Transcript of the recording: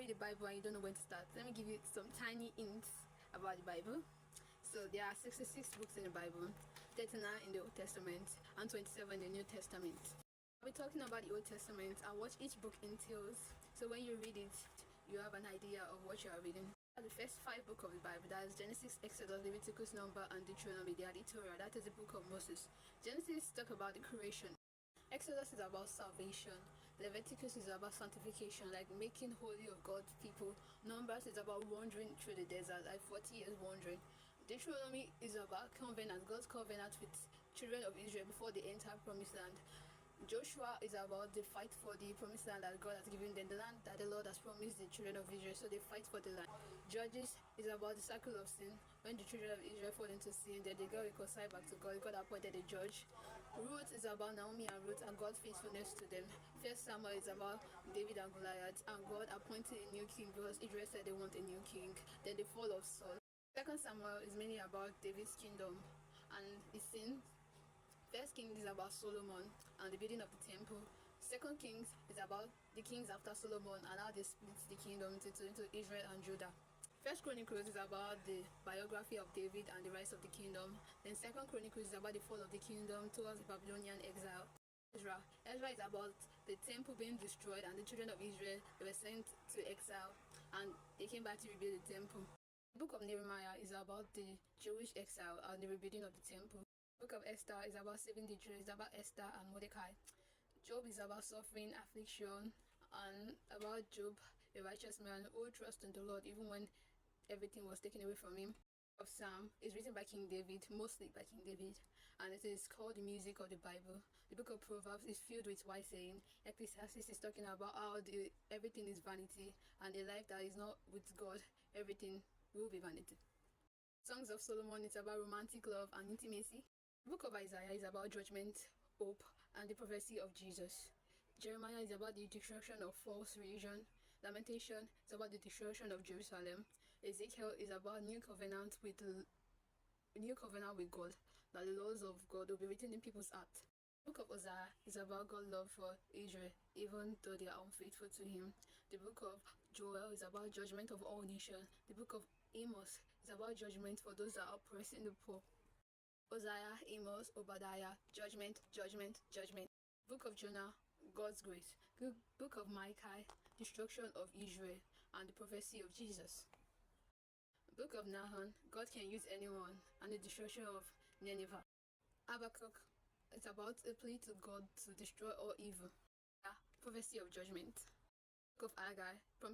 read the Bible and you don't know when to start, let me give you some tiny hints about the Bible. So there are 66 books in the Bible, 39 in the Old Testament, and 27 in the New Testament. I'll be talking about the Old Testament and what each book entails, so when you read it, you have an idea of what you are reading. The first 5 books of the Bible, that is Genesis, Exodus, Leviticus, Number, and Deuteronomy. They are the Torah, that is the book of Moses. Genesis talk about the creation. Exodus is about salvation. Leviticus is about sanctification, like making holy of God's people. Numbers is about wandering through the desert, like 40 years wandering. Deuteronomy is about covenant, God's covenant with children of Israel before they enter promised land. Joshua is about the fight for the promised land that God has given them, the land that the Lord has promised the children of Israel, so they fight for the land. Judges is about the cycle of sin. When the children of Israel fall into sin, then they got reconciled back to God. God appointed a judge. Ruth is about Naomi and Ruth and God's faithfulness to them. First Samuel is about David and Goliath and God appointed a new king because Israel said they want a new king. Then the fall of Saul. Second Samuel is mainly about David's kingdom and his sins. First Kings is about Solomon and the building of the temple. Second Kings is about the kings after Solomon and how they split the kingdom into Israel and Judah. First Chronicles is about the biography of David and the rise of the kingdom. Then Second Chronicles is about the fall of the kingdom towards the Babylonian exile. Ezra is about the temple being destroyed and the children of Israel, they were sent to exile and they came back to rebuild the temple. The book of Nehemiah is about the Jewish exile and the rebuilding of the temple. The book of Esther is about saving the Jews, it's about Esther and Mordecai. Job is about suffering, affliction, and about Job, a righteous man who trusts in the Lord even when everything was taken away from him. The book of Psalm is written by King David, mostly by King David, and it is called the music of the Bible. The book of Proverbs is filled with wise saying. Ecclesiastes is talking about how everything is vanity, and a life that is not with God, everything will be vanity. Songs of Solomon is about romantic love and intimacy. The book of Isaiah is about judgment, hope, and the prophecy of Jesus. Jeremiah is about the destruction of false religion. Lamentation is about the destruction of Jerusalem. Ezekiel is about new covenant with God, that the laws of God will be written in people's heart. The book of Hosea is about God's love for Israel, even though they are unfaithful to him. The book of Joel is about judgment of all nations. The book of Amos is about judgment for those that are oppressing the poor. Hosea, Amos, Obadiah, judgment, judgment, judgment. Book of Jonah, God's grace. Book of Micah, destruction of Israel and the prophecy of Jesus. Book of Nahum, God can use anyone and the destruction of Nineveh. Habakkuk, it's about a plea to God to destroy all evil. Prophecy of judgment. Book of Haggai,